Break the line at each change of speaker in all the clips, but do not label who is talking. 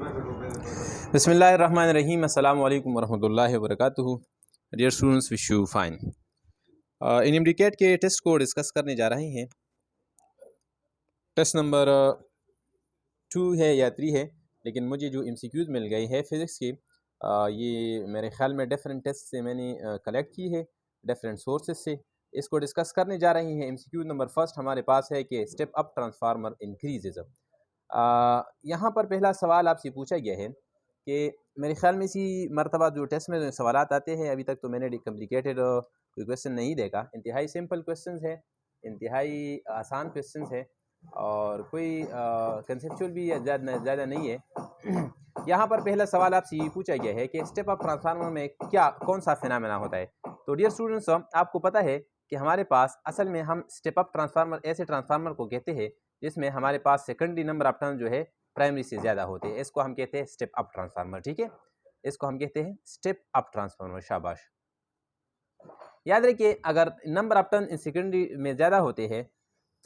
बिस्मिल्लाहिर्रहमानिर्रहीम। अस्सलामु अलैकुम वरहमतुल्लाहि वबरकातुहू। Dear students, wish you fine. इनएमडीकेट के टेस्ट को डिस्कस करने जा रहे हैं। टेस्ट नंबर 2 है या 3 है, लेकिन मुझे जो एमसीक्यूज़ मिल गए हैं फिज़िक्स के, ये मेरे ख़्याल में डिफरेंट टेस्ट से मैंने कलेक्ट की है, डिफरेंट सोर्सेज से। इसको डिस्कस करने जा रहे हैं। एमसीक्यू नंबर फर्स्ट हमारे पास है कि स्टेप अप ट्रांसफार्मर इंक्रीजेज। यहाँ पर पहला सवाल आपसे पूछा गया है कि मेरे ख़्याल में इसी मरतबा जो टेस्ट में जो सवालात आते हैं, अभी तक तो मैंने कम्प्लिकेटेड कोई क्वेश्चन नहीं देखा। इंतहाई सिंपल क्वेश्चंस है, इंतहाई आसान क्वेश्चंस है और कोई कंसेप्चुअल भी ज़्यादा नहीं है। यहाँ पर पहला सवाल आपसे ये पूछा गया है कि स्टेप अप ट्रांसफार्मर में कौन सा फिनोमेना होता है। तो डियर स्टूडेंट्स, आपको पता है कि हमारे पास असल में हम स्टेप अप ट्रांसफार्मर ऐसे ट्रांसफार्मर को कहते हैं जिसमें हमारे पास सेकेंडरी नंबर ऑफ टर्न जो है प्राइमरी से ज़्यादा होते हैं। इसको हम कहते हैं स्टेप अप ट्रांसफार्मर। ठीक है, इसको हम कहते हैं स्टेप अप ट्रांसफार्मर। शाबाश। याद रखिए, अगर नंबर ऑफ टर्न सेकेंडरी में ज़्यादा होते हैं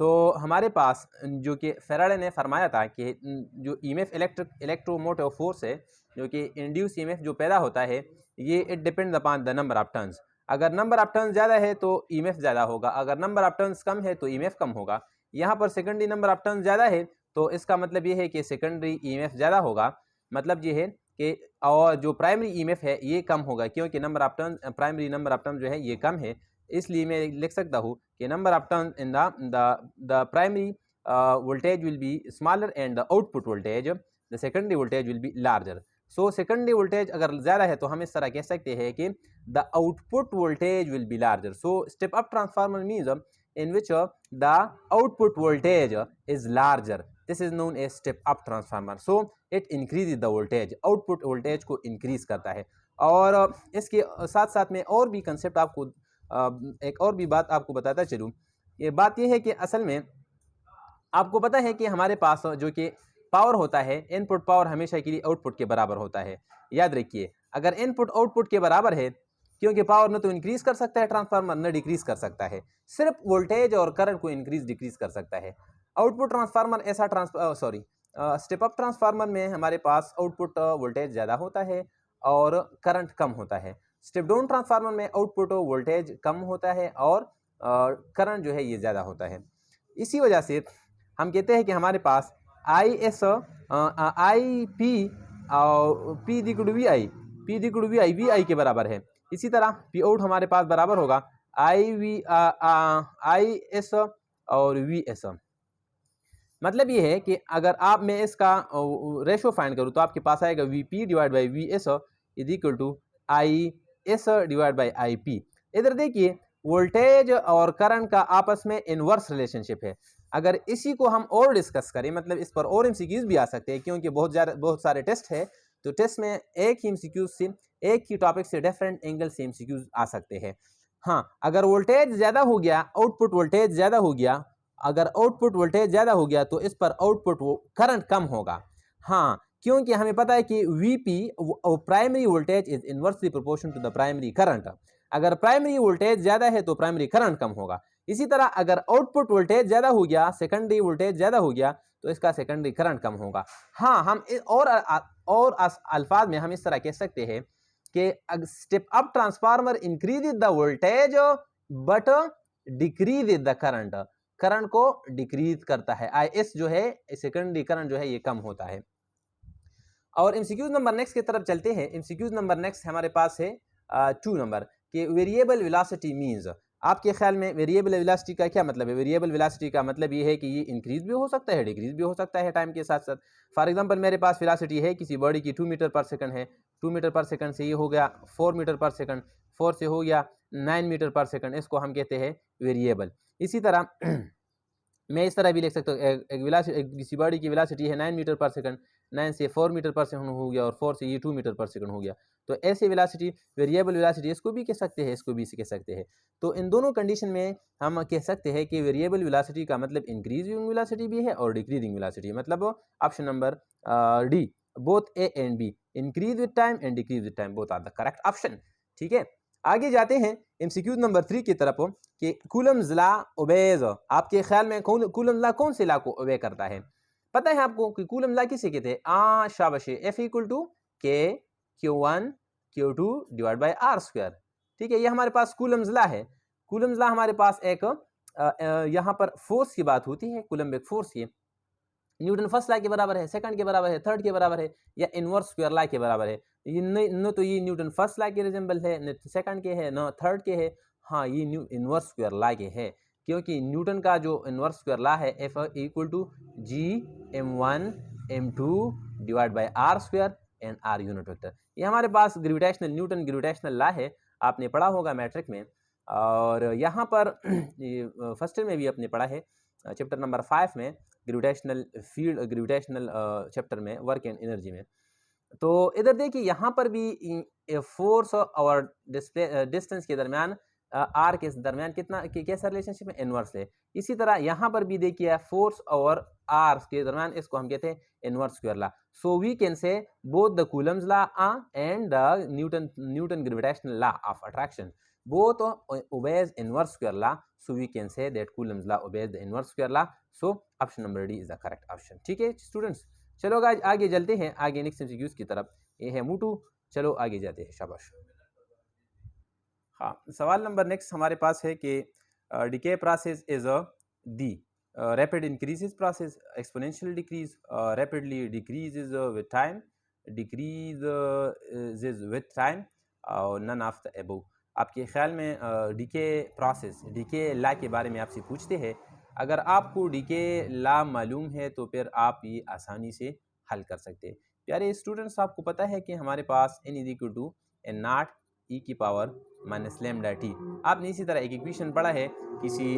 तो हमारे पास जो कि फेराडे ने फरमाया था कि जो ईएमएफ इलेक्ट्रोमोटिव फोर्स है, जो कि इंड्यूस ईएमएफ जो पैदा होता है, ये it depends upon the number of turns. अगर नंबर ऑफ टर्न्स ज़्यादा है तो ईएमएफ ज़्यादा होगा, अगर नंबर ऑफ टर्न्स कम है तो ईएमएफ कम होगा। यहाँ पर सेकेंडरी नंबर ऑफ टर्न्स ज़्यादा है तो इसका मतलब ये है कि सेकेंडरी ईएमएफ ज़्यादा होगा। मतलब ये है कि और जो प्राइमरी ईएमएफ है ये कम होगा, क्योंकि number of turn primary number of turn जो है ये कम है। इसलिए मैं लिख सकता हूँ कि number of turn in the primary voltage will be smaller and the output voltage the secondary voltage will be larger. So secondary voltage अगर ज़्यादा है तो हम इस तरह कह सकते हैं कि the output voltage will be larger. So step up transformer means in which the output voltage is larger. This is known as step up transformer. So it increases the voltage, output voltage को increase करता है। और इसके साथ साथ में और भी कंसेप्ट आपको एक और भी बात आपको बताता चलूँ। ये बात ये है कि असल में आपको पता है कि हमारे पास जो कि पावर होता है, इनपुट पावर हमेशा के लिए आउटपुट के बराबर होता है। याद रखिए, अगर इनपुट आउटपुट के बराबर है, क्योंकि पावर न तो इंक्रीज कर सकता है ट्रांसफार्मर, न डिक्रीज कर सकता है, सिर्फ वोल्टेज और करंट को इंक्रीज डिक्रीज कर सकता है। आउटपुट ट्रांसफार्मर ऐसा स्टेप अप ट्रांसफार्मर में हमारे पास आउटपुट वोल्टेज ज़्यादा होता है और करंट कम होता है। स्टेप डाउन ट्रांसफार्मर में आउटपुट वोल्टेज कम होता है और करंट जो है ये ज़्यादा होता है। इसी वजह से हम कहते हैं कि हमारे पास आई पी दिक्कड़ वी आई के बराबर है। इसी तरह पी आउट हमारे पास बराबर होगा आई एस और वी एस। मतलब ये है कि अगर मैं इसका रेशो फाइंड करूँ तो आपके पास आएगा V P divide by V S is equal to I S divide by I P. इधर देखिए, वोल्टेज और करंट का आपस में इनवर्स रिलेशनशिप है। अगर इसी को हम और डिस्कस करें, मतलब इस पर और एमसीक्यूज भी आ सकते हैं, क्योंकि बहुत सारे टेस्ट है, तो टेस्ट में एक ही एमसीक्यूज से एक ही टॉपिक से डिफरेंट एंगल से एमसीक्यूज आ सकते हैं। हाँ, अगर वोल्टेज ज़्यादा हो गया, आउटपुट वोल्टेज ज़्यादा हो गया, अगर आउटपुट वोल्टेज ज़्यादा हो गया तो इस पर आउटपुट करंट कम होगा। हाँ, क्योंकि हमें पता है कि VP primary voltage is inversely proportional to the primary current. अगर प्राइमरी वोल्टेज ज़्यादा है तो प्राइमरी करंट कम होगा। इसी तरह अगर आउटपुट वोल्टेज ज़्यादा हो गया, सेकेंडरी वोल्टेज ज़्यादा हो गया, तो इसका सेकेंडरी करंट कम होगा। हाँ, हम और अल्फाज में हम इस तरह कह सकते हैं कि step up transformer increase the voltage but decrease the current. Current को डिक्रीज करता है। आई एस जो है, सेकेंडरी करंट जो है ये कम होता है। और एमसीक्यूज नंबर नेक्स्ट की तरफ चलते हैं। एमसीक्यूज नंबर नेक्स्ट हमारे पास है 2 नंबर के वेरिएबल वेलोसिटी मीन्स। आपके ख्याल में वेरिएबल वेलोसिटी का क्या मतलब है? वेरिएबल वेलोसिटी का मतलब ये है कि ये इंक्रीज भी हो सकता है, डिक्रीज भी हो सकता है टाइम के साथ साथ। फॉर एग्जांपल, मेरे पास वेलोसिटी है किसी बॉडी की 2 मीटर पर सेकंड है, 2 मीटर पर सेकंड से ये हो गया 4 मीटर पर सेकंड, 4 से हो गया 9 मीटर पर सेकंड, इसको हम कहते हैं वेरिएबल। इसी तरह मैं इस तरह भी लिख सकता हूँ, किसी बॉडी की वेलोसिटी है 9 मीटर पर सेकंड, 9 से 4 मीटर पर सेकंड हो गया और 4 से ये 2 मीटर पर सेकंड हो गया। तो ऐसे वेलोसिटी, वेरिएबल वेलोसिटी, इसको भी कह सकते हैं, इसको भी कह सकते हैं। तो इन दोनों कंडीशन में हम कह सकते हैं कि वेरिएबल वेलोसिटी का मतलब इंक्रीजिंग वेलोसिटी भी है और डिक्रीजिंग वेलोसिटी। मतलब option number D, both A and B, increase with time and decrease with time, both are the correct option. ठीक है, आगे जाते हैं एमसीक्यू नंबर 3 की तरफ कि कूलम्स लॉ ओबेज। आपके ख्याल में कूलम्स लॉ कौन से लॉ को ओबे करता है? पता है आपको कि कूलम्ब लॉ किसे कहते हैं? शाबाश, F इक्वल टू के Q1 Q2 divide by R square. ठीक है, ये हमारे पास कूलम्ब लॉ है। कूलम्ब लॉ हमारे पास एक यहाँ पर फोर्स की बात होती है, कूलम्बिक फोर्स की। न्यूटन फर्स्ट लॉ के बराबर है, सेकंड के बराबर है, थर्ड के बराबर है, या इनवर्स स्क्वायर लॉ के बराबर है। ये न तो ये न्यूटन फर्स्ट लॉ के रिजेंबल है, न सेकंड के है, न थर्ड के है। हाँ, ये इनवर्स स्क्वायर लॉ के है, क्योंकि न्यूटन का जो इनवर्स स्क्वायर लॉ है F equal to G m1 m2 divide by R square and R unit vector. ये हमारे पास ग्रेविटेशनल न्यूटन ग्रेविटेशनल लॉ है, आपने पढ़ा होगा मैट्रिक में। और यहाँ पर फर्स्ट ईयर में भी आपने पढ़ा है, चैप्टर नंबर 5 में, ग्रेविटेशनल फील्ड, ग्रेविटेशनल चैप्टर में, वर्क एंड एनर्जी में। तो इधर देखिए, यहाँ पर भी फोर्स और डिस्टेंस के दरमियान, आर के दरमियान कितना कैसा रिलेशनशिप है? इनवर्स है। इसी तरह यहाँ पर भी देखिए, फोर्स और आर के दरमियान, इसको हम कहते हैं inverse square law. So we can say both the Coulomb's law and the Newton gravitational law of attraction both obeys inverse square law, so we can say that Coulomb's law obeys the inverse square law. So option number D is the correct option. ठीक है students, चलो आगे चलते हैं, आगे next MCQs की तरफ। ये है मोटू, चलो आगे जाते हैं, शाबाश। हाँ, सवाल नंबर नेक्स्ट हमारे पास है कि decay process is a D, rapid increases process, exponential decrease, rapidly decreases with time, decreases with time, और none of the above। आपके ख्याल में डीके प्रोसेस, डीके लॉ के बारे में आपसे पूछते हैं। अगर आपको डीके लॉ मालूम है तो फिर आप ये आसानी से हल कर सकते हैं। प्यारे स्टूडेंट्स, आपको पता है कि हमारे पास n is equal to n naught e की पावर माइनस लैम्डा टी। आपने इसी तरह एक इक्वेशन पढ़ा है किसी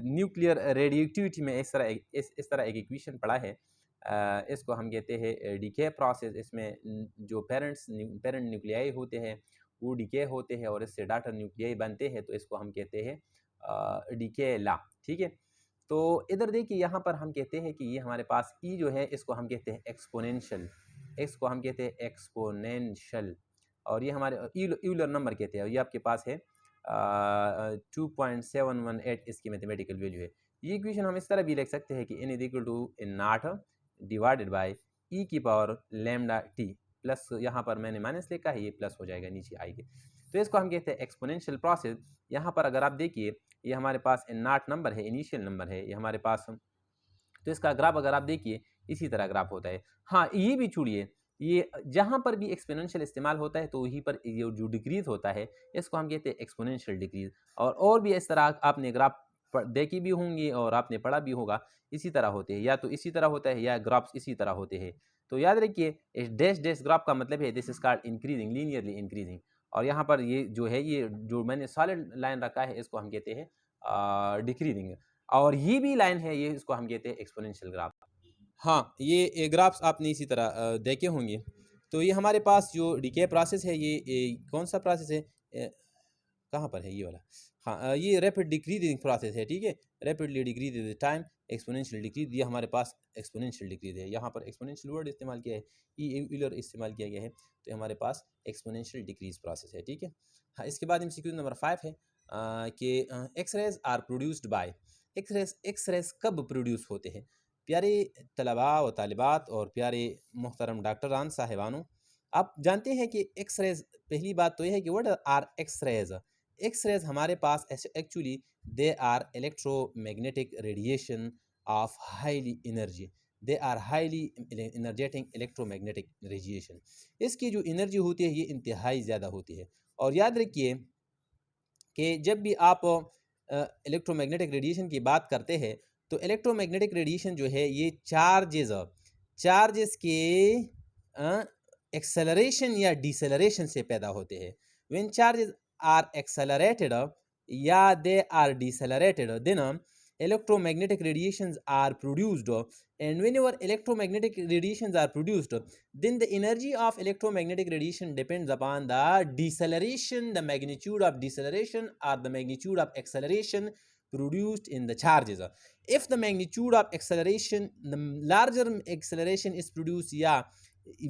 न्यूक्लियर रेडिएटिविटी में, इस तरह एक इक्वेशन पढ़ा है। इसको हम कहते हैं डीके प्रोसेस। इसमें जो पेरेंट न्यूक्लियाई होते हैं वो डीके होते हैं और इससे डॉटर न्यूक्लियाई बनते हैं, तो इसको हम कहते हैं डीके लॉ। ठीक है, तो इधर देखिए, यहाँ पर हम कहते हैं कि ये हमारे पास ई जो है, इसको हम कहते हैं एक्सपोनेंशियल, इसको हम कहते हैं एक्सपोनेंशियल, और ये हमारे यूलर नंबर कहते हैं। ये आपके पास है 2.718 इसकी मैथमेटिकल वैल्यू है। ये इक्वेशन हम इस तरह भी लिख सकते हैं कि n is equal to n naught divided by e की पावर लैम्डा टी, प्लस यहाँ पर मैंने माइनस लिखा है, ये प्लस हो जाएगा, नीचे आएगी। तो इसको हम कहते हैं एक्सपोनेंशियल प्रोसेस। यहाँ पर अगर आप देखिए, ये हमारे पास n नॉट नंबर है, इनिशियल नंबर है ये हमारे पास, तो इसका ग्राफ अगर आप देखिए इसी तरह ग्राफ होता है। हाँ, ये भी छोड़िए, ये जहाँ पर भी एक्सपोनेंशियल इस्तेमाल होता है तो वहीं पर ये जो डिक्रीज होता है इसको हम कहते हैं एक्सपोनेंशियल डिक्रीज। और भी इस तरह आपने ग्राफ देखी भी होंगी और आपने पढ़ा भी होगा, इसी तरह होते हैं, या तो इसी तरह होता है या ग्राफ्स इसी तरह होते हैं। तो याद रखिए, इस डैश डैश ग्राफ का मतलब है this is called increasing, linearly increasing. और यहाँ पर ये जो है, ये जो मैंने सॉलिड लाइन रखा है इसको हम कहते हैं डिक्रीजिंग, और ये भी लाइन है, ये इसको हम कहते हैं एक्सपोनेंशियल ग्राफ। हाँ, ये ग्राफ्स आपने इसी तरह देखे होंगे। तो ये हमारे पास जो डीके प्रोसेस है, ये कौन सा प्रोसेस है, कहाँ पर है ये वाला? हाँ, ये रैपिड डिक्रीजिंग प्रोसेस है। ठीक है, rapidly decrease with time, exponential decrease, ये हमारे पास एक्सपोनेंशियल डिक्रीज है। यहाँ पर एक्सपोनेंशियल वर्ड इस्तेमाल किया है, यूलर इस्तेमाल किया गया है, तो हमारे पास एक्सपोनेंशियल डिक्रीज प्रोसेस है। ठीक है, हाँ, इसके बाद एमसीक्यू नंबर 5 है कि X rays are produced by, X rays कब प्रोड्यूस होते हैं? प्यारे तलबा व तालिबात और प्यारे मोहतरम डॉक्टरान साहिबानों, आप जानते हैं कि एक्सरेज, पहली बात तो यह है कि व्हाट आर एक्सरेज। एक्सरेज हमारे पास actually they are electromagnetic radiation of highly energy, they are highly energetic electromagnetic radiation. इसकी जो एनर्जी होती है ये इंतहाई ज़्यादा होती है। और याद रखिए कि जब भी आप इलेक्ट्रोमैग्नेटिक रेडिएशन की बात करते हैं तो इलेक्ट्रोमैग्नेटिक रेडिएशन जो है ये चार्जेस के एक्सेलरेशन या डिसेलरेशन से पैदा होते हैं। व्हेन चार्जेस आर एक्सेलरेटेड या they are decelerated, then electromagnetic radiations are produced, and whenever electromagnetic radiations are produced, then the energy of electromagnetic radiation depends upon the deceleration, the magnitude of deceleration or the magnitude of acceleration produced in the charges. If the magnitude of acceleration, the larger acceleration is produced, yeah,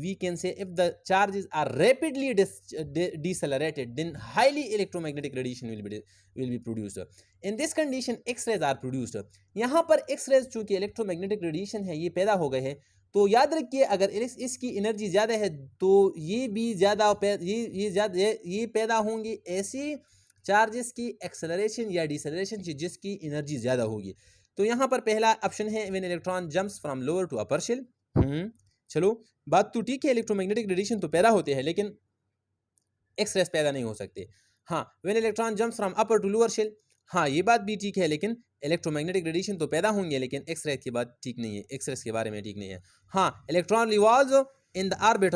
we can say if the charges are rapidly decelerated, then highly electromagnetic radiation will be produced. In this condition X-rays are produced. यहाँ पर X-rays चूँकि electromagnetic radiation है ये पैदा हो गए हैं, तो याद रखिए अगर इसकी एनर्जी ज़्यादा है तो ये भी ज़्यादा ये पैदा होंगे ऐसी चार्जेस की एक्सेलरेशन या डिसेलरेशन की जिसकी एनर्जी ज़्यादा होगी। तो यहाँ पर पहला ऑप्शन है when electron jumps from lower to upper shell. चलो बात तो ठीक है, इलेक्ट्रोमैग्नेटिक रेडिएशन तो पैदा होते हैं लेकिन एक्स-रेस पैदा नहीं हो सकते। हाँ, when electron jumps from upper to lower shell, हाँ ये बात भी ठीक है, लेकिन इलेक्ट्रोमैग्नेटिक रेडिएशन तो पैदा होंगे लेकिन एक्स-रेस की बात ठीक नहीं है, एक्स-रेस के बारे में ठीक नहीं है। हाँ, electron revolves in the orbit,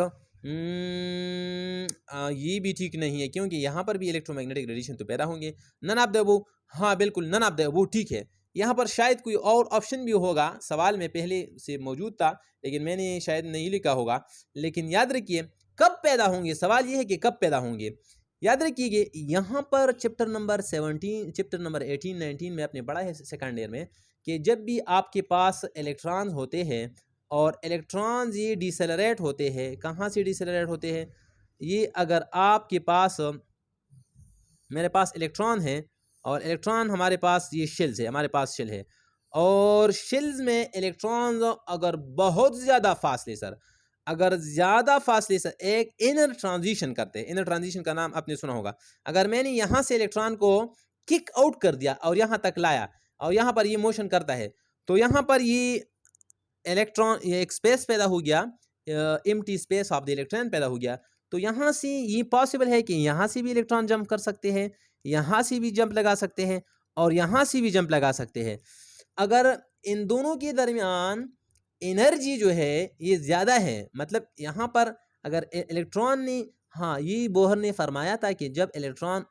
ये भी ठीक नहीं है क्योंकि यहाँ पर भी इलेक्ट्रोमैग्नेटिक रेडिएशन तो पैदा होंगे। नन ऑफ द अबव, हाँ बिल्कुल नन ऑफ द अबव ठीक है। यहाँ पर शायद कोई और ऑप्शन भी होगा, सवाल में पहले से मौजूद था लेकिन मैंने शायद नहीं लिखा होगा। लेकिन याद रखिए कब पैदा होंगे, सवाल ये है कि कब पैदा होंगे। याद रखिए यहाँ पर चैप्टर नंबर 17, चैप्टर नंबर 18, 19 में आपने पढ़ा है सेकंड ईयर में कि जब भी आपके पास इलेक्ट्रॉन्स होते हैं और इलेक्ट्रॉन्स ये डिसेलरेट होते हैं, कहाँ से डिसेलरेट होते हैं, ये अगर आपके पास मेरे पास इलेक्ट्रॉन है और इलेक्ट्रॉन हमारे पास ये शेल्स है, हमारे पास शेल है और शेल्स में इलेक्ट्रॉन्स अगर बहुत ज़्यादा फासले सर, अगर ज़्यादा फासले से एक इनर ट्रांजिशन करते हैं, इनर ट्रांजिशन का नाम आपने सुना होगा। अगर मैंने यहाँ से इलेक्ट्रॉन को किक आउट कर दिया और यहाँ तक लाया और यहाँ पर ये मोशन करता है तो यहाँ पर ये इलेक्ट्रॉन, ये एक स्पेस पैदा हो गया, empty space of the electron पैदा हो गया। तो यहाँ से ये पॉसिबल है कि यहाँ से भी इलेक्ट्रॉन जंप कर सकते हैं, यहाँ से भी जंप लगा सकते हैं और यहाँ से भी जंप लगा सकते हैं। अगर इन दोनों के दरमियान एनर्जी जो है ये ज़्यादा है, मतलब यहाँ पर अगर इलेक्ट्रॉन ने, हाँ ये बोहर ने फरमाया था कि जब इलेक्ट्रॉन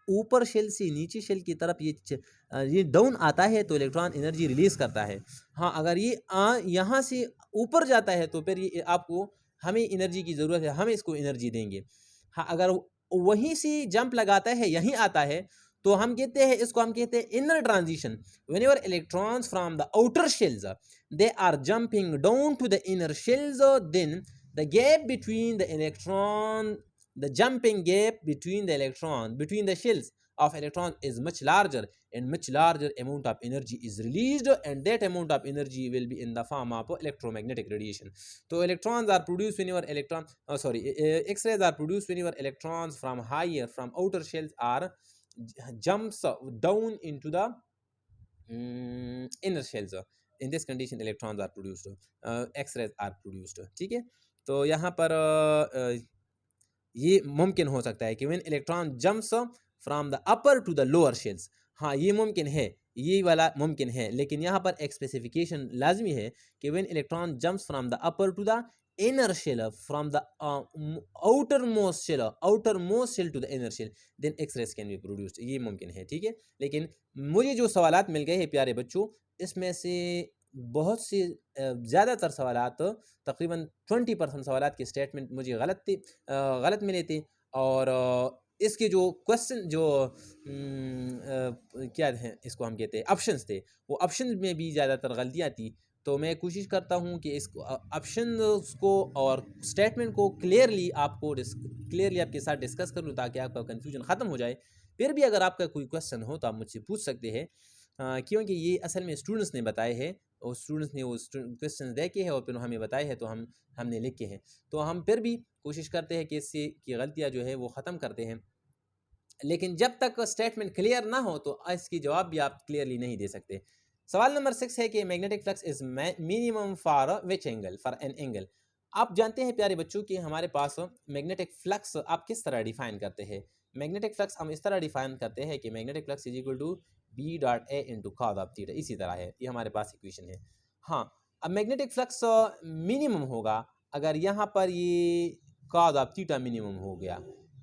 ऊपर शेल से नीचे शेल की तरफ ये डाउन आता है तो इलेक्ट्रॉन एनर्जी रिलीज़ करता है। हाँ, अगर ये यहाँ से ऊपर जाता है तो फिर ये आपको, हमें एनर्जी की ज़रूरत है, हम इसको एनर्जी देंगे। हाँ, अगर वहीं से जंप लगाता है यहीं आता है तो हम कहते हैं, इसको हम कहते हैं inner transition. Whenever electrons from the outer shells they are jumping down to the inner shells, then the gap between the electron, the jumping gap between the shells of electron is much larger and much larger amount of energy is released and that amount of energy will be in the form of electromagnetic radiation. So electrons are produced when your X-rays are produced when your electrons from outer shells are jumps down into the inner shells. In this condition electrons are produced, X-rays are produced। ठीक है, तो यहाँ पर ये मुमकिन हो सकता है कि when electron jumps from the upper to the lower shells, हाँ ये मुमकिन है, ये वाला मुमकिन है, लेकिन यहाँ पर एक स्पेसिफिकेशन लाजमी है कि when electron jumps from the upper to the inner shell, from the outermost shell to the inner shell, then X-rays can be produced, ये मुमकिन है। ठीक है, लेकिन मुझे जो सवालात मिल गए हैं प्यारे बच्चों, इसमें से बहुत से ज़्यादातर सवालात, तकरीबन 20% सवालात के स्टेटमेंट मुझे गलत मिले थे और इसके जो क्वेश्चन जो क्या हैं, इसको हम कहते हैं ऑप्शंस थे, वो ऑप्शन में भी ज़्यादातर गलतियाँ थी। तो मैं कोशिश करता हूँ कि इस ऑप्शन को और स्टेटमेंट को क्लियरली आपके साथ डिस्कस कर लूँ ताकि आपका कन्फ्यूजन ख़त्म हो जाए। फिर भी अगर आपका कोई क्वेश्चन हो तो आप मुझसे पूछ सकते हैं, क्योंकि ये असल में स्टूडेंट्स ने बताए हैं और स्टूडेंट्स ने वो क्वेश्चन देखे हैं और फिर हमें बताए हैं तो हमने लिखे हैं। तो हम फिर भी कोशिश करते हैं कि इससे की गलतियाँ जो है वो ख़त्म करते हैं, लेकिन जब तक स्टेटमेंट क्लियर ना हो तो इसकी जवाब भी आप क्लियरली नहीं दे सकते। सवाल नंबर 6 है कि magnetic flux is minimum for which angle, for an angle. आप जानते हैं प्यारे बच्चों कि हमारे पास मैग्नेटिक फ्लक्स आप किस तरह डिफाइन करते हैं। मैग्नेटिक फ्लक्स हम इस तरह डिफाइन करते हैं कि magnetic flux is equal to B dot A into cos of theta, इसी तरह है, ये हमारे पास इक्वेशन है। हाँ, अब मैग्नेटिक फ्लक्स मिनिमम होगा अगर यहाँ पर ये कॉस ऑफ थीटा मिनिमम हो गया,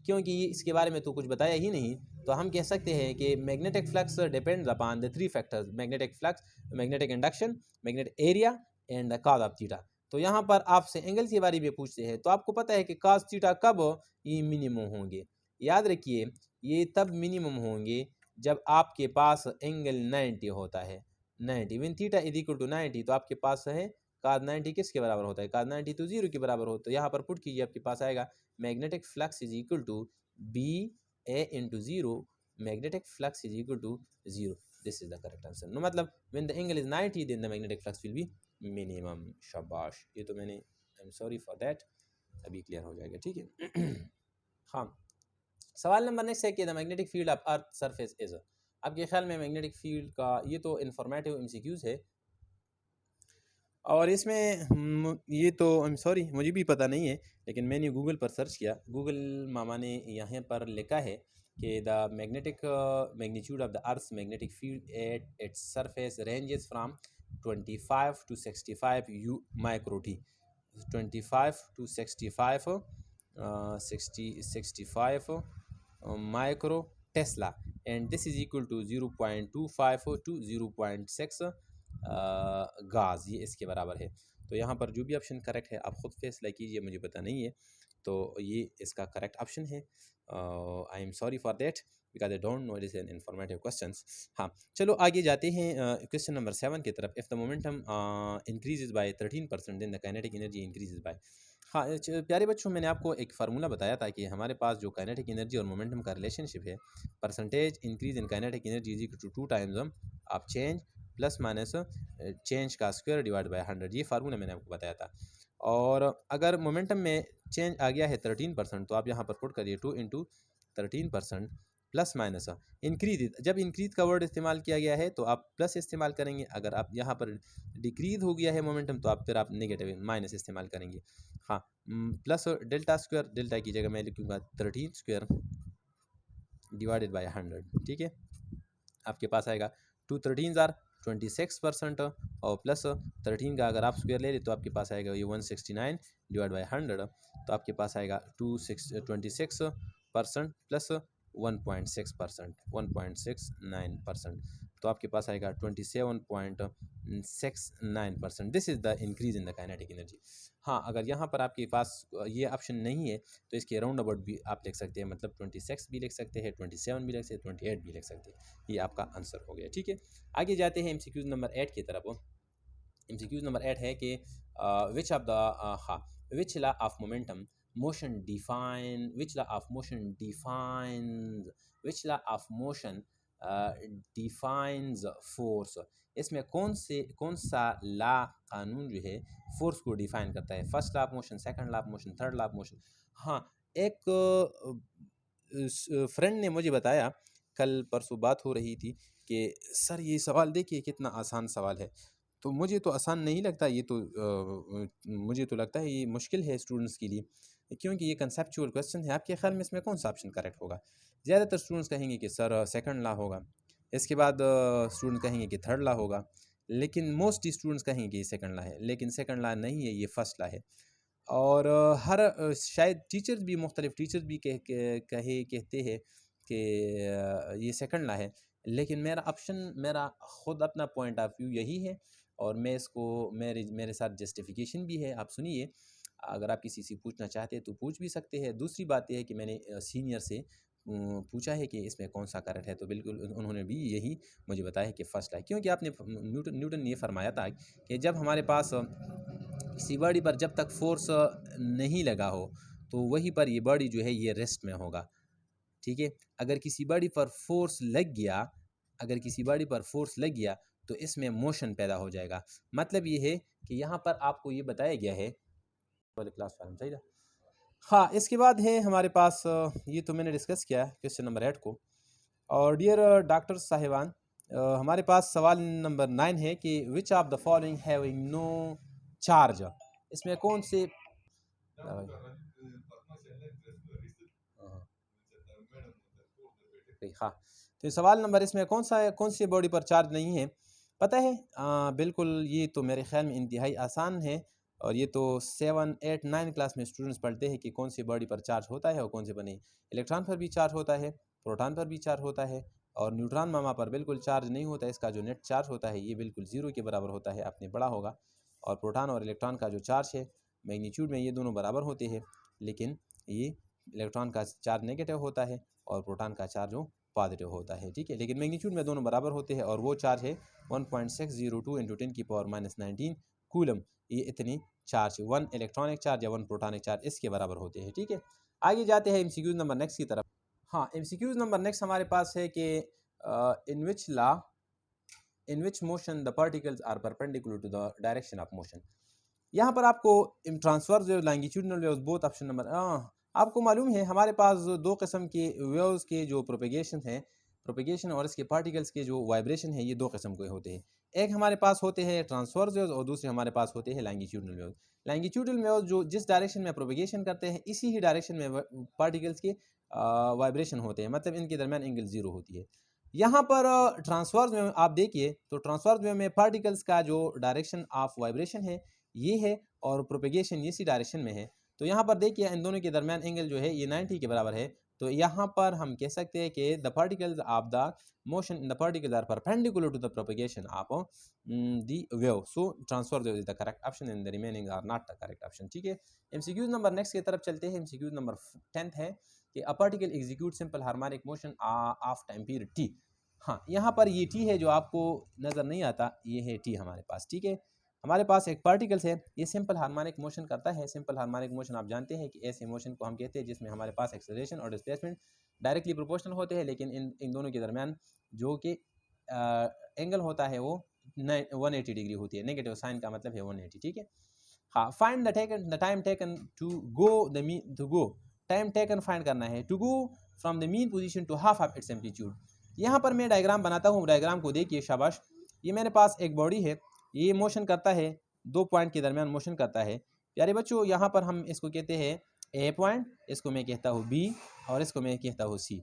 क्योंकि इसके बारे में तो कुछ बताया ही नहीं। तो हम कह सकते हैं कि magnetic flux depends upon the 3 factors, magnetic flux, magnetic induction, magnetic area and cos of theta. तो यहाँ पर आपसे एंगल के बारे में पूछते हैं तो आपको पता है कि कॉस थीटा कब ये मिनिमम होंगे। याद रखिए ये तब मिनिमम होंगे जब आपके पास एंगल 90 होता है, 90 when theta is equal to 90, तो आपके पास है cos 90 किसके बराबर होता है, cos 90 तो 0 के बराबर हो, तो यहाँ पर पुट कीजिए, आपके पास आएगा magnetic flux is equal to B A into 0, magnetic flux is equal to 0. This is the correct answer. No मतलब when the angle is 90 then the magnetic flux will be minimum. शाबाश, ये तो मैंने, I am sorry for that, अभी clear हो जाएगा. ठीक है. हाँ, सवाल नंबर नेक्स्ट है कि the magnetic field of earth surface is. आपके ख्याल में मैग्नेटिक फील्ड का, ये तो इंफॉर्मेटिव एमसीक्यूज है और इसमें ये तो आई एम सॉरी मुझे भी पता नहीं है, लेकिन मैंने गूगल पर सर्च किया. गूगल मामा ने यहाँ पर लिखा है कि the magnetic magnitude of the earth's magnetic field at its surface ranges from 25 to 65 यू micro T. 25 to 65 65 micro tesla, and this is equal to 0.25 to 0.6 गाज, ये इसके बराबर है. तो यहाँ पर जो भी ऑप्शन करेक्ट है आप ख़ुद फैसला कीजिए, मुझे पता नहीं है. तो ये इसका करेक्ट ऑप्शन है. आई am sorry for that because I don't know, it is an informative questions. हाँ, चलो आगे जाते हैं क्वेश्चन नंबर 7 की तरफ. If the momentum increases by 13% then the kinetic energy increases by. हाँ प्यारे बच्चों, मैंने आपको एक फार्मूला बताया था कि हमारे पास जो काइनेटिक एनर्जी और मोमेंटम का रिलेशनशिप है, percentage increase in kinetic energy is equal to 2 times आप चेंज प्लस माइनस चेंज का स्क्वायर डिवाइड बाय 100. ये फार्मूला मैंने आपको बताया था. और अगर मोमेंटम में चेंज आ गया है 13%, तो आप यहाँ पर पुट करिए 2 इंटू 13% प्लस माइनस इंक्रीज. जब इंक्रीज का वर्ड इस्तेमाल किया गया है तो आप प्लस इस्तेमाल करेंगे. अगर आप यहाँ पर डिक्रीज हो गया है मोमेंटम तो आप फिर आप नेगेटिव माइनस इस्तेमाल करेंगे. हाँ, प्लस डेल्टा स्क्वायर, डेल्टा की जगह मैं लिखूँगा 13 स्क्वायर डिवाइडेड बाय 100. ठीक है, आपके पास आएगा 2 13 आर 26% और प्लस 13 का अगर आप स्क्वायर ले लें तो आपके पास आएगा ये 169 डिवाइड बाई 100. तो आपके पास आएगा 26% प्लस 1.6%, 1.69%. तो आपके पास आएगा 27.69%. This is the increase in the kinetic energy. हाँ, अगर यहाँ पर आपके पास ये ऑप्शन नहीं है तो इसके राउंड अबाउट भी आप लिख सकते हैं, मतलब 26 भी लिख सकते हैं, 27 भी लिख सकते हैं, 28 भी लिख सकते हैं. ये आपका आंसर हो गया. ठीक है, आगे जाते हैं एमसीक्यूज नंबर 8 की तरफ. एमसीक्यूज नंबर 8 है कि which of the which law of momentum motion define, which law of motion defines, which law of motion defines force. इसमें कौन सा ला कानून जो है फोर्स को डिफाइन करता है? First law of motion, second law of motion, third law of motion. हाँ, एक फ्रेंड ने मुझे बताया, कल परसों बात हो रही थी कि सर ये सवाल देखिए कितना आसान सवाल है. तो मुझे तो आसान नहीं लगता ये तो, मुझे तो लगता है ये मुश्किल है स्टूडेंट्स के लिए, क्योंकि ये कंसेप्चुअल क्वेश्चन है. आपके ख्याल में इसमें कौन सा ऑप्शन करेक्ट होगा? ज़्यादातर स्टूडेंट्स कहेंगे कि सर सेकंड लॉ होगा, इसके बाद स्टूडेंट कहेंगे कि थर्ड लॉ होगा, लेकिन मोस्ट स्टूडेंट्स कहेंगे कि ये सेकंड लॉ है, लेकिन सेकंड लॉ नहीं है, ये फर्स्ट लॉ है. और शायद टीचर्स भी, मुख्तलिफ टीचर्स भी कहते हैं कि ये सेकंड लॉ है, लेकिन मेरा ऑप्शन, मेरा ख़ुद अपना पॉइंट ऑफ व्यू यही है और मैं इसको, मेरे साथ जस्टिफिकेशन भी है. आप सुनिए, अगर आप किसी से पूछना चाहते हैं तो पूछ भी सकते हैं. दूसरी बात यह है कि मैंने सीनियर से पूछा है कि इसमें कौन सा करेक्ट है, तो बिल्कुल उन्होंने भी यही मुझे बताया कि फर्स्ट लॉ है. क्योंकि आपने न्यूटन ने फरमाया था कि जब हमारे पास किसी बॉडी पर जब तक फोर्स नहीं लगा हो तो वहीं पर ये बॉडी जो है ये रेस्ट में होगा. ठीक है, अगर किसी बॉडी पर फोर्स लग गया, अगर किसी बॉडी पर फोर्स लग गया तो इसमें मोशन पैदा हो जाएगा. मतलब ये है कि यहाँ पर आपको ये बताया गया है वाले क्लास फार्म चाहिए. हाँ, इसके बाद है हमारे पास, ये तो मैंने डिस्कस किया क्वेश्चन नंबर 8 को. और डियर डॉक्टर साहिबान, हमारे पास सवाल नंबर 9 है कि which of the following having no charge. इसमें कौन से, हाँ, तो सवाल नंबर इसमें कौन सा है, कौन सी बॉडी पर चार्ज नहीं है? पता है, बिल्कुल ये तो मेरे ख्याल में इंतहाई आसान है और ये तो 7, 8, 9 क्लास में स्टूडेंट्स पढ़ते हैं कि कौन सी बॉडी पर चार्ज होता है और कौन से पर नहीं. इलेक्ट्रॉन पर भी चार्ज होता है, प्रोटॉन पर भी चार्ज होता है और न्यूट्रॉन मामा पर बिल्कुल चार्ज नहीं होता. इसका जो नेट चार्ज होता है ये बिल्कुल 0 के बराबर होता है, आपने पढ़ा होगा. और प्रोटॉन और इलेक्ट्रॉन का जो चार्ज है मैग्नीट्यूड में ये दोनों बराबर होते हैं, लेकिन ये इलेक्ट्रॉन का चार्ज नेगेटिव होता है और प्रोटॉन का चार्ज जो पॉजिटिव होता है. ठीक है, लेकिन मैग्नीट्यूड में दोनों बराबर होते हैं और वो चार्ज है 1.602 × 10⁻⁹ कूलम. ये इतनी चार्ज, 1 इलेक्ट्रॉनिक चार्ज या 1 प्रोटॉनिक चार्ज इसके बराबर होते हैं। ठीक है, आगे जाते हैं MCQ नंबर नेक्स्ट की तरफ। हाँ, MCQ नंबर नेक्स्ट हमारे पास है कि in which motion the particles are perpendicular to the direction of motion. यहाँ पर आपको transverse wave, longitudinal waves, both option number आपको मालूम है हमारे पास दो किस्म के वेव्स के जो प्रोपेगेशन है, प्रोपेगेशन और इसके पार्टिकल्स के जो वाइब्रेशन है, ये दो किस्म के होते हैं। एक हमारे पास होते हैं ट्रांसवर्स वेव्स और दूसरे हमारे पास होते हैं लॉन्गिट्यूडिनल वेव्स। लॉन्गिट्यूडिनल वेव्स जो जिस डायरेक्शन में प्रोपेगेशन करते हैं, इसी ही डायरेक्शन में पार्टिकल्स के वाइब्रेशन होते हैं, मतलब इनके दरमियान एंगल ज़ीरो होती है। यहाँ पर ट्रांसवर्स में आप देखिए तो ट्रांसवर्स में पार्टिकल्स का जो डायरेक्शन ऑफ वाइब्रेशन है ये है और प्रोपेगेशन इसी डायरेक्शन में है। तो यहाँ पर देखिए इन दोनों के दरमियान एंगल जो है ये 90 के बराबर है। तो यहाँ पर हम कह सकते हैं कि the particles of the motion in the particles are perpendicular to the propagation of the wave, so transfer wave is the correct option and the remaining are not the correct option. ठीक है, MCQ number next की तरफ चलते हैं। MCQ number 10 है कि a particle execute simple harmonic motion of time period t। हाँ, यहाँ पर ये t है जो आपको नज़र नहीं आता, ये है t हमारे पास। ठीक है, हमारे पास एक पार्टिकल्स है, ये सिंपल हार्मोनिक मोशन करता है। सिंपल हार्मोनिक मोशन आप जानते हैं कि ऐसे मोशन को हम कहते हैं जिसमें हमारे पास एक्सेलरेशन और डिस्प्लेसमेंट डायरेक्टली प्रोपोर्शनल होते हैं, लेकिन इन दोनों के दरमियान जो कि एंगल होता है वो 180 डिग्री होती है। नेगेटिव साइन का मतलब है 180। ठीक है, हाँ, find the time taken to go time taken find करना है to go from the mean position to half of its amplitude. यहाँ पर मैं डायग्राम बनाता हूँ, डायग्राम को देखिए शाबाश। ये मेरे पास एक बॉडी है, ये मोशन करता है, 2 पॉइंट के दरमियान मोशन करता है। प्यारे बच्चों, यहाँ पर हम इसको कहते हैं ए पॉइंट, इसको मैं कहता हूँ बी और इसको मैं कहता हूँ सी।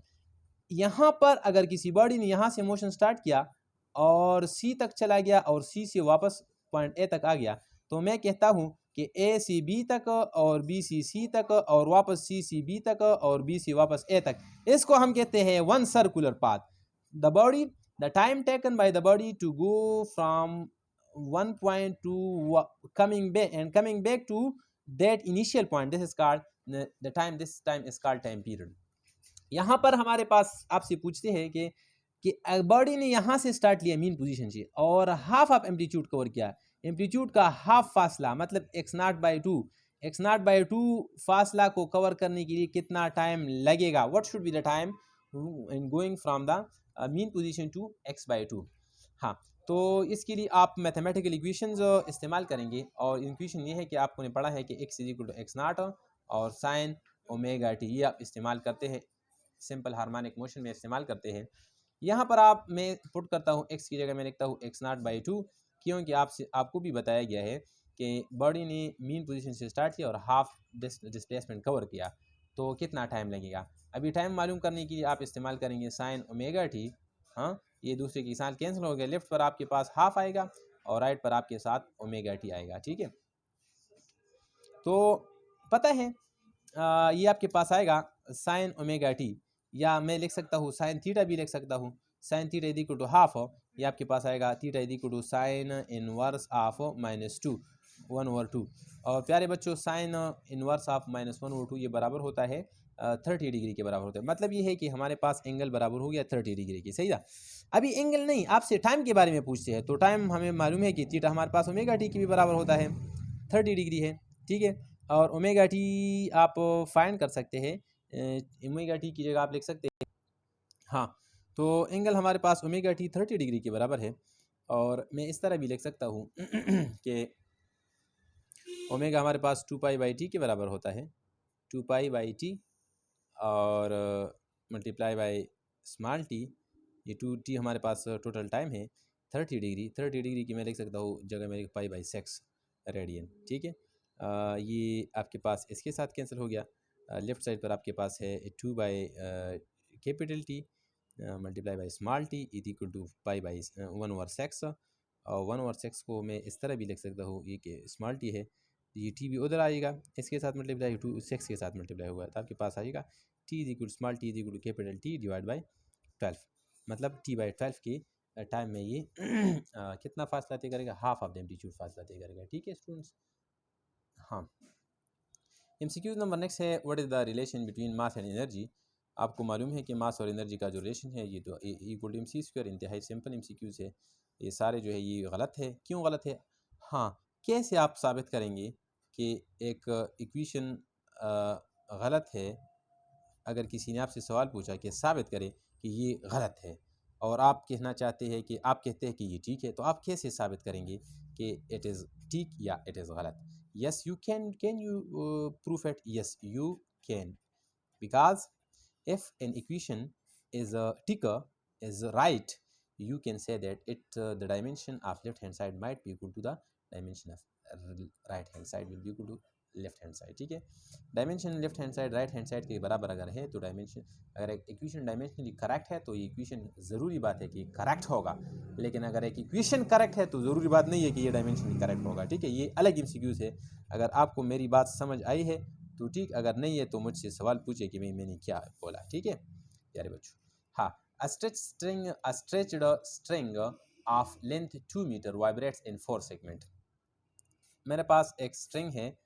यहाँ पर अगर किसी बॉडी ने यहाँ से मोशन स्टार्ट किया और सी तक चला गया और सी से वापस पॉइंट ए तक आ गया, तो मैं कहता हूँ कि ए सी बी तक और बी सी सी तक और वापस सी सी बी तक और बी सी वापस ए तक, इसको हम कहते हैं one circular path. The time taken by the body to go from one point to coming back to that initial point, this is called the time, this time is called time period। यहाँ पर हमारे पास आपसे पूछते हैं कि body ने यहाँ से स्टार्ट लिया मीन पोजीशन से और हाफ ऑफ एम्पलीट्यूड कवर किया, एम्पलीट्यूड का हाफ फासला मतलब x0/2 फासला को कवर करने के लिए कितना टाइम लगेगा, what should be the time in going from the mean position to x/2। हाँ, तो इसके लिए आप मैथमेटिकल इक्वेशंस इस्तेमाल करेंगे और इक्वेशन ये है कि आपको ने पढ़ा है कि x = x0 और साइन ओमेगा t, ये आप इस्तेमाल करते हैं, सिंपल हार्मोनिक मोशन में इस्तेमाल करते हैं। यहाँ पर मैं पुट करता हूँ x की जगह मैं लिखता हूँ x0/2, क्योंकि आपको भी बताया गया है कि बॉडी ने मीन पोजीशन से स्टार्ट किया और हाफ डिस्प्लेसमेंट कवर किया, तो कितना टाइम लगेगा। अभी टाइम मालूम करने के लिए आप इस्तेमाल करेंगे साइन ओमेगा t। हाँ, ये दूसरे की साइन कैंसिल हो गया, लेफ्ट पर आपके पास हाफ आएगा और राइट पर आपके साथ ओमेगा टी आएगा। ठीक है, तो पता है ये आपके पास आएगा साइन ओमेगा टी, या मैं लिख सकता हूँ साइन थीटा भी लिख सकता हूँ। Sine theta is equal to half, ये आपके पास आएगा theta is equal to sine inverse of -2 1/2। और प्यारे बच्चों, साइन इनवर्स ऑफ -1/2 ये बराबर होता है 30 डिग्री के बराबर होता है। मतलब ये है कि हमारे पास एंगल बराबर हो गया 30 डिग्री की। सही था, अभी एंगल नहीं, आपसे टाइम के बारे में पूछते हैं, तो टाइम हमें मालूम है कि थीटा हमारे पास ओमेगा टी की भी बराबर होता है, 30 डिग्री है। ठीक है, और ओमेगा टी आप फाइंड कर सकते हैं, ओमेगा टी की जगह आप लिख सकते हैं। हाँ, तो एंगल हमारे पास ओमेगा टी 30 डिग्री के बराबर है। और मैं इस तरह भी लिख सकता हूँ कि ओमेगा हमारे पास 2π/t के बराबर होता है, 2π/t और मल्टीप्लाई बाय स्मॉल t, ये 2t हमारे पास टोटल टाइम है 30 डिग्री। 30 डिग्री की मैं लिख सकता हूँ जगह में π/6 रेडियन। ठीक है, ये आपके पास इसके साथ कैंसिल हो गया। लेफ्ट साइड पर आपके पास है 2/T multiply by small t is equal to π/1/6। और 1/6 को मैं इस तरह भी लिख सकता हूँ, ये कि स्मॉल t है, ये t भी उधर आएगा, इसके साथ मल्टीप्लाई 6 के साथ मल्टीप्लाई होगा, तो आपके पास आएगा t is equal small t is equal capital T divide by 12। मतलब t/12 के टाइम में ये कितना फासला तय करेगा, हाफ ऑफ द एम्पलीट्यूड फासला तय करेगा। ठीक है स्टूडेंट्स, हाँ। MCQ नंबर नेक्स्ट है, what is the relation between mass and energy. आपको मालूम है कि मास और एनर्जी का जो रिलेशन है ये तो इक्वल टू mc²। इंतहाई सिंपल MCQs है, ये सारे जो है ये गलत है। क्यों गलत है? हाँ, कैसे आप साबित करेंगे कि एक इक्वेशन गलत है? अगर किसी ने आपसे सवाल पूछा कि साबित करें कि ये गलत है, और आप कहना चाहते हैं कि आप कहते हैं कि ये ठीक है, तो आप कैसे साबित करेंगे कि इट इज़ ठीक या इट इज़ गलत? Yes you can you proof it? Yes you can, because if an equation is a ticker is right, you can say that the dimension of left hand side might be equal to the dimension of right hand side will be equal to left hand side. ठीक है, dimension left hand side right hand side के बराबर अगर है तो dimension, अगर एक equation dimensionally correct है तो ये इक्वेशन ज़रूरी बात है कि करेक्ट होगा, लेकिन अगर एक इक्वेशन करेक्ट है तो ज़रूरी बात नहीं है कि ये डायमेंशनली करेक्ट होगा। ठीक है, ये अलग एमसीक्यूज़ है। अगर आपको मेरी बात समझ आई है तो ठीक, अगर नहीं है तो मुझसे सवाल पूछे कि मैंने क्या बोला। ठीक है प्यारे बच्चों। हाँ, a stretched string of length 2 metre vibrates in 4 segment. मेरे पास एक स्ट्रिंग है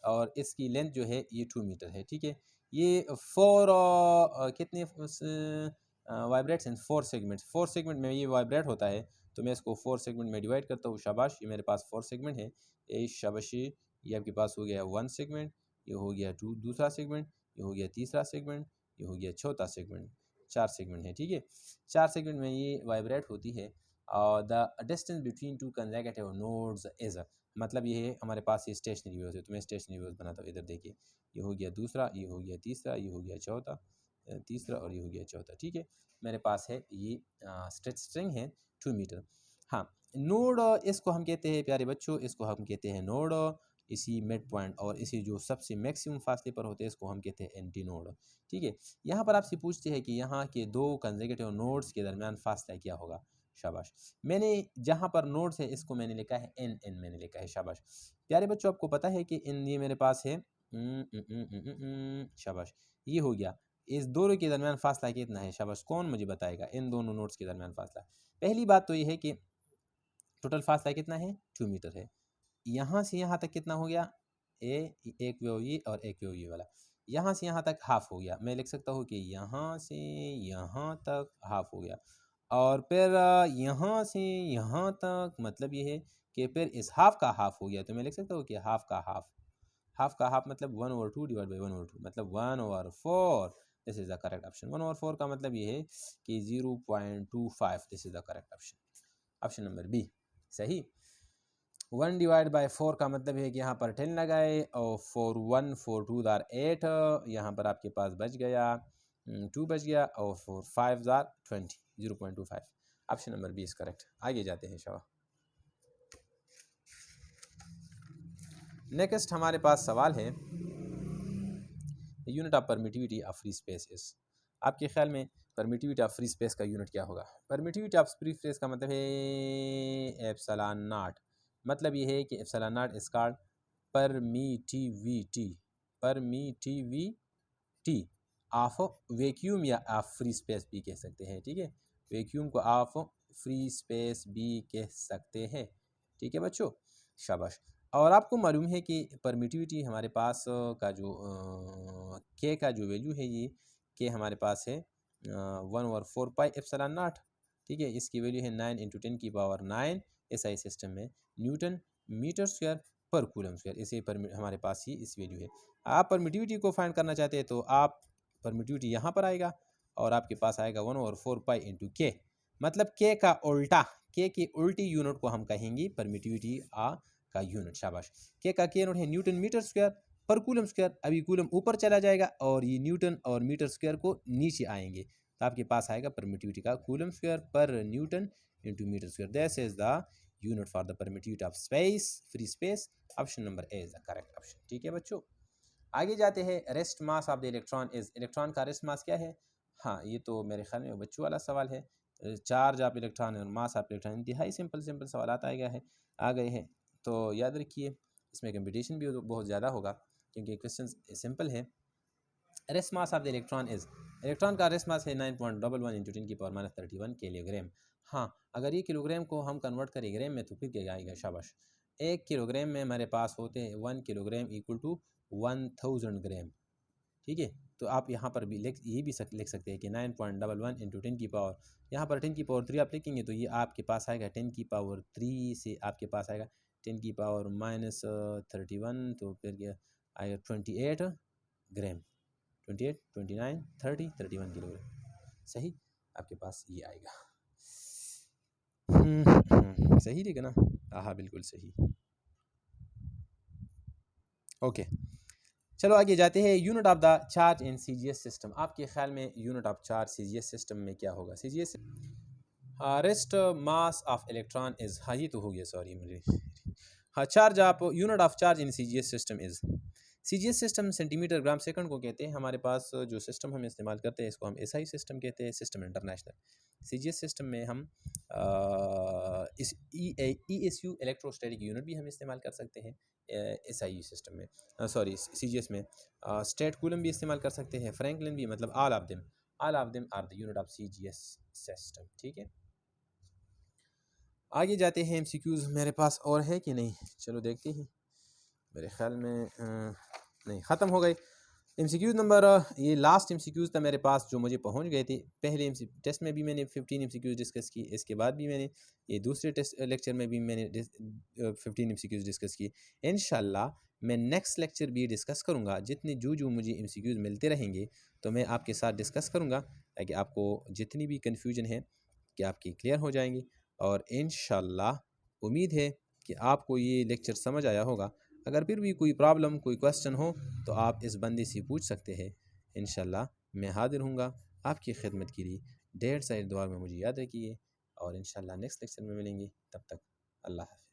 और इसकी लेंथ जो है ये 2 मीटर है। ठीक है, ये 4 कितने वाइब्रेट्स इन 4 सेगमेंट, 4 सेगमेंट में ये वाइब्रेट होता है, तो मैं इसको 4 सेगमेंट में डिवाइड करता हूँ। शाबाश, ये मेरे पास 4 सेगमेंट है। ये शाबाशी, ये आपके पास हो गया 1 सेगमेंट, ये हो गया दूसरा सेगमेंट, ये हो गया तीसरा सेगमेंट, ये हो गया चौथा सेगमेंट। 4 सेगमेंट है। ठीक है, 4 सेगमेंट में ये वाइब्रेट होती है। और the distance between two consecutive nodes is, मतलब ये है हमारे पास ये स्टेशनरी वेव्स है, तो मैं स्टेशनरी वेव्स बनाता हूँ। इधर देखिए, ये हो गया दूसरा, ये हो गया तीसरा, ये हो गया चौथा, तीसरा और ये हो गया चौथा। ठीक है, मेरे पास है ये स्ट्रेच स्ट्रिंग है 2 मीटर। हाँ, नोड इसको हम कहते हैं प्यारे बच्चों, इसको हम कहते हैं नोड। इसी मिड पॉइंट और इसी जो सबसे मैक्सिमम फासले पर होते हैं इसको हम कहते हैं एंटी नोड। ठीक है, यहाँ पर आपसे पूछते हैं कि यहाँ के दो कंसेक्यूटिव नोड्स के दरमियान फासला क्या होगा। शाबाश, मैंने जहाँ पर नोड्स है इसको मैंने लिखा है एन, एन मैंने लिखा है। शाबाश प्यारे बच्चों, आपको पता है कि इन ये मेरे पास है शाबाश, ये हो गया। इस दोनों के दरमियान फासला कितना है? शाबाश, कौन मुझे बताएगा इन दोनों नोड्स के दरमियान फासला? पहली बात तो ये है कि टोटल फासला कितना है? 2 मीटर है। यहाँ से यहाँ तक कितना हो गया? एक वेव ये और एक वेव ये वाला। यहाँ से यहाँ तक हाफ हो गया। मैं लिख सकता हूँ कि यहाँ से यहाँ तक हाफ हो गया, और फिर यहाँ से यहाँ तक, मतलब ये है कि फिर इस हाफ का हाफ हो गया, तो मैं लिख सकता हूँ कि हाफ का हाफ, हाफ का हाफ मतलब 1/2 डिवाइड बाई 1/2, मतलब 1/4। This is the correct option. 1/4 का मतलब ये है कि 0.25। This is the correct option, option number B सही। 1 डिवाइड बाई 4 का मतलब है कि यहाँ पर 10 लगाए, और 4 1 4 2 आर 8, यहाँ पर आपके पास बच गया 2 बच गया, और 4 5 are 20, 0.25। Option number B is correct. आगे जाते हैं शाबाश। नेक्स्ट हमारे पास सवाल है, unit of permittivity of free space is. आपके ख्याल में परमिटिविटी ऑफ फ्री स्पेस का यूनिट क्या होगा? परमिटिविटी ऑफ फ्री स्पेस का मतलब है एप्सिलॉन नॉट। मतलब ये है कि epsilon not is called permittivity, permittivity of vacuum या ऑफ फ्री स्पेस भी कह सकते हैं। ठीक है, वैक्यूम को ऑफ फ्री स्पेस भी कह सकते हैं। ठीक है बच्चों, शाबाश। और आपको मालूम है कि परमिटिविटी हमारे पास का जो के का जो वैल्यू है, ये के हमारे पास है 1/4 पाई एप्सिलॉन नॉट। ठीक है, इसकी वैल्यू है 9 × 10⁹ एसआई सिस्टम में न्यूटन मीटर स्क्वायर पर कूलम स्क्वायर। इसे हमारे पास ही इस वैल्यू है। आप परमिटिविटी को फाइंड करना चाहते हैं तो आप परमिटिविटी यहाँ पर आएगा और आपके पास आएगा 1/4 पाई इंटू के, मतलब के का उल्टा, के की उल्टी यूनिट को हम कहेंगे परमिटिविटी का यूनिट। शाबाश, के का के यूनिट है न्यूटन मीटर स्क्वायर पर कूलम स्क्वायर। अभी कूलम ऊपर चला जाएगा और ये न्यूटन और मीटर स्क्वायर को नीचे आएंगे, तो आपके पास आएगा परमिटिविटी का कूलम स्क्वायर पर newton into metre square. This is the unit for the permittivity of space, free space. Option number A is the correct option. ठीक है बच्चों, आगे जाते हैं। Rest mass of the electron is, electron का rest mass क्या है? हाँ, ये तो मेरे ख्याल में बच्चों वाला सवाल है। चार्ज ऑफ इलेक्ट्रॉन और मास ऑफ इलेक्ट्रॉन, इंतहाई सिंपल सवाल आ गए हैं, तो याद रखिए। इसमें कंपटीशन भी बहुत ज़्यादा होगा क्योंकि क्वेश्चन सिंपल है। Rest mass of the electron is, electron का रेस्ट मास है 9.11 × 10⁻³ किलोग्राम। हाँ, अगर ये किलोग्राम को हम कन्वर्ट करें ग्राम में तो फिर क्या आएगा? शाबाश, 1 किलोग्राम में हमारे पास होते हैं 1 किलोग्राम इक्वल टू 1000 ग्राम। ठीक है, तो आप यहाँ पर भी ये भी लिख सकते हैं कि 9.11 × 10⁻, यहाँ पर 10⁻³ आप लिखेंगे तो ये आपके पास आएगा 10⁻³ से आपके पास आएगा 10 की पावर माइनस 31, तो फिर क्या आएगा 28 ग्राम, 28, 29, 30, 31 किलोग्राम। सही, आपके पास ये आएगा। सही ठीक है ना? हाँ बिल्कुल सही। ओके, चलो आगे जाते हैं। Unit of the charge in CGS system. आपके ख्याल में unit of charge CGS system में क्या होगा? CGS rest mass of electron is, हाँ ये तो हो गया, सॉरी मुझे। हाँ, charge of unit of charge in CGS system is, CGS system centimetre gram second को कहते हैं। हमारे पास जो सिस्टम हम इस्तेमाल करते हैं इसको हम SI सिस्टम कहते हैं, सिस्टम इंटरनेशनल। CGS सिस्टम में हम इस ESU इलेक्ट्रोस्टैटिक यूनिट भी हम इस्तेमाल कर सकते हैं SI सिस्टम में, सॉरी CGS में। स्टेट कूलम भी इस्तेमाल कर सकते हैं, फ्रैंकलिन भी, मतलब all of them are the unit of CGS system. ठीक है, आगे जाते हैं। MCQs मेरे पास और है कि नहीं, चलो देखते हैं। मेरे ख्याल में नहीं, ख़त्म हो गए MCQs नंबर। ये लास्ट MCQs था मेरे पास जो मुझे पहुंच गए थे। पहले टेस्ट में भी मैंने 15 MCQs डिस्कस की, इसके बाद भी मैंने ये दूसरे टेस्ट लेक्चर में भी मैंने 15 MCQs डिस्कस की। इंशाल्लाह मैं नेक्स्ट लेक्चर भी डिस्कस करूँगा। जितने जो मुझे MCQs मिलते रहेंगे तो मैं आपके साथ डिस्कस करूँगा, ताकि आपको जितनी भी कन्फ्यूजन है कि आपकी क्लियर हो जाएंगी। और इंशाल्लाह उम्मीद है कि आपको ये लेक्चर समझ आया होगा। अगर फिर भी कोई प्रॉब्लम, कोई क्वेश्चन हो तो आप इस बंदे से पूछ सकते हैं। इंशाल्लाह मैं हाजिर हूँगा आपकी खिदमत के लिए। ढेर सारी दुआ में मुझे याद रखिए, और इंशाल्लाह नेक्स्ट लेक्चर में मिलेंगे। तब तक अल्लाह हाफ़िज़।